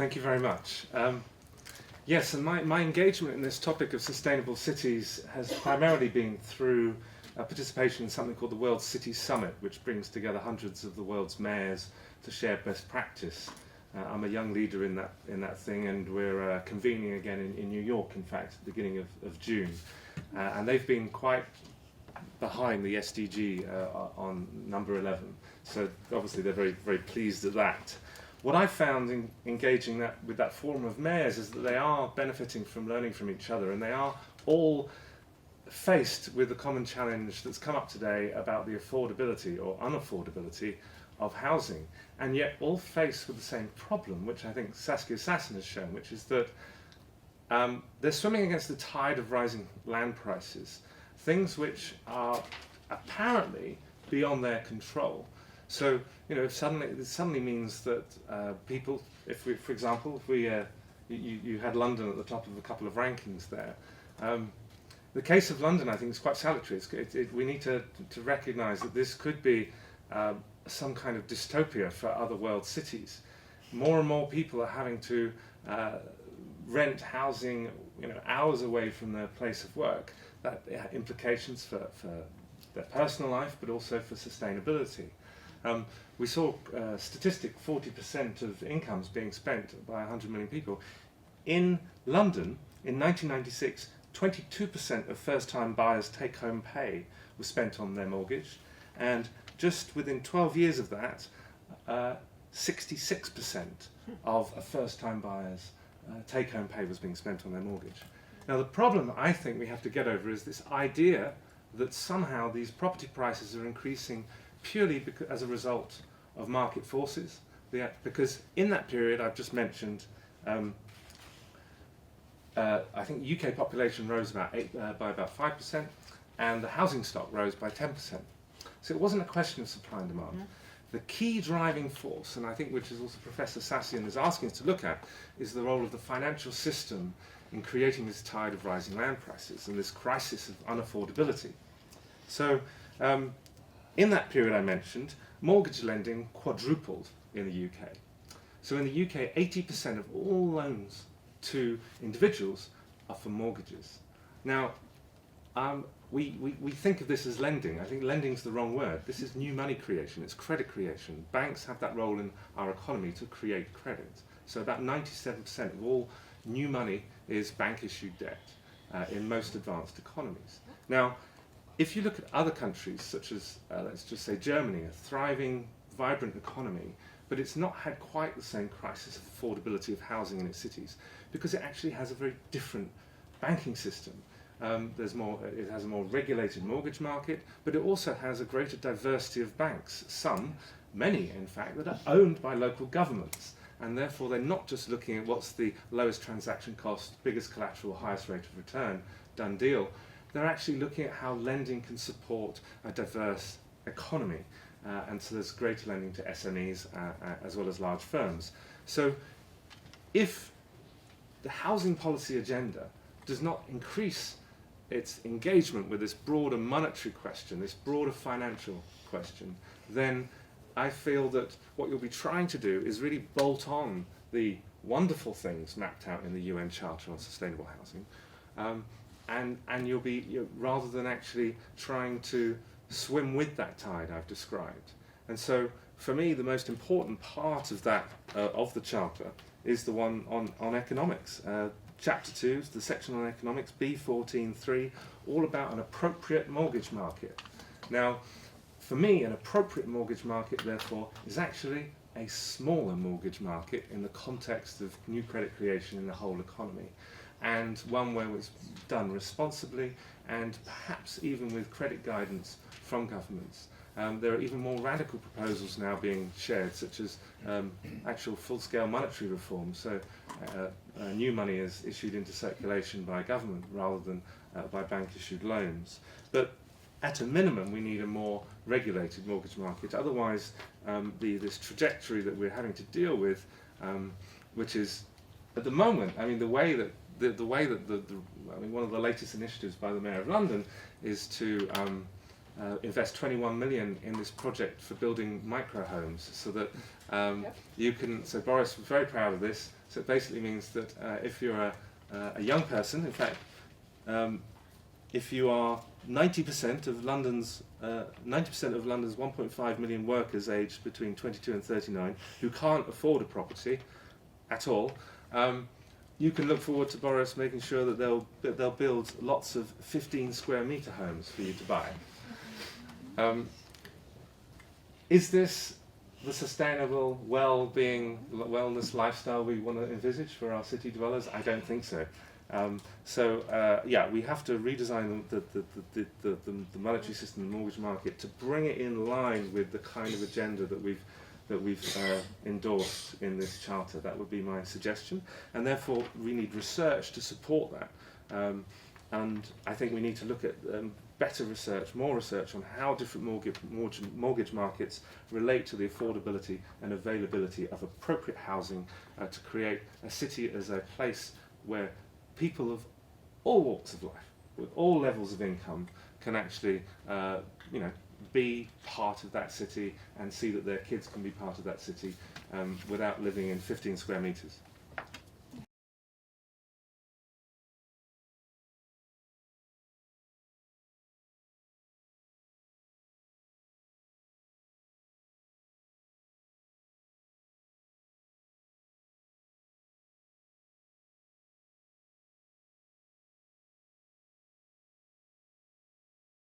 Thank you very much. Yes, and my engagement in this topic of sustainable cities has primarily been through participation in something called the World City Summit, which brings together hundreds of the world's mayors to share best practice. I'm a young leader in that thing, and we're convening again in New York, in fact, at the beginning of June. And they've been quite behind the SDG on number 11. So obviously they're very, very pleased at that. What I found in engaging with that forum of mayors is that they are benefiting from learning from each other, and they are all faced with the common challenge that's come up today about the affordability or unaffordability of housing, and yet all faced with the same problem, which I think Saskia Sassen has shown, which is that they're swimming against the tide of rising land prices, things which are apparently beyond their control. So, you know, it suddenly means that people, for example, you had London at the top of a couple of rankings there. The case of London, I think, is quite salutary. We need to recognise that this could be some kind of dystopia for other world cities. More and more people are having to rent housing, you know, hours away from their place of work. That implications for their personal life, but also for sustainability. We saw statistic 40% of incomes being spent by 100 million people. In London, in 1996, 22% of first-time buyers' take-home pay was spent on their mortgage, and just within 12 years of that, 66% of a first-time buyer's take-home pay was being spent on their mortgage. Now, the problem I think we have to get over is this idea that somehow these property prices are increasing purely as a result of market forces. Because in that period I've just mentioned, I think UK population rose by about 5%, and the housing stock rose by 10%. So it wasn't a question of supply and demand. Mm-hmm. The key driving force, and I think which is also Professor Sassian is asking us to look at, is the role of the financial system in creating this tide of rising land prices and this crisis of unaffordability. So in that period I mentioned, mortgage lending quadrupled in the UK. So in the UK, 80% of all loans to individuals are for mortgages. Now, we think of this as lending. I think lending is the wrong word. This is new money creation. It's credit creation. Banks have that role in our economy to create credit. So about 97% of all new money is bank-issued debt in most advanced economies. Now, if you look at other countries, such as, let's just say Germany, a thriving, vibrant economy, but it's not had quite the same crisis of affordability of housing in its cities, because it actually has a very different banking system. It has a more regulated mortgage market, but it also has a greater diversity of banks. Many in fact, that are owned by local governments, and therefore they're not just looking at what's the lowest transaction cost, biggest collateral, highest rate of return, done deal. They're actually looking at how lending can support a diverse economy, and so there's greater lending to SMEs as well as large firms. So if the housing policy agenda does not increase its engagement with this broader monetary question, this broader financial question, then I feel that what you'll be trying to do is really bolt on the wonderful things mapped out in the UN Charter on Sustainable Housing, and you'll be, rather than actually trying to swim with that tide I've described. And so, for me, the most important part of that, of the Charter, is the one on economics. Chapter 2, the section on economics, B14.3, all about an appropriate mortgage market. Now, for me, an appropriate mortgage market, therefore, is actually a smaller mortgage market in the context of new credit creation in the whole economy, and one where it's done responsibly and perhaps even with credit guidance from governments. There are even more radical proposals now being shared, such as actual full-scale monetary reform. So new money is issued into circulation by government rather than by bank-issued loans. But at a minimum, we need a more regulated mortgage market. Otherwise, this trajectory that we're having to deal with, which is, at the moment, I mean, one of the latest initiatives by the Mayor of London is to invest 21 million in this project for building micro homes, so that you can. So Boris was very proud of this. So it basically means that if you're a young person, in fact, if you are 90% of London's 1.5 million workers aged between 22 and 39 who can't afford a property at all, you can look forward to Boris making sure that they'll build lots of 15 square metre homes for you to buy. Is this the sustainable wellness lifestyle we want to envisage for our city dwellers? I don't think so. We have to redesign the monetary system, the mortgage market, to bring it in line with the kind of agenda that we've endorsed in this charter. That would be my suggestion, and therefore we need research to support that. And I think we need to look at better research, more research on how different mortgage markets relate to the affordability and availability of appropriate housing to create a city as a place where people of all walks of life, with all levels of income, can actually be part of that city and see that their kids can be part of that city without living in 15 square metres.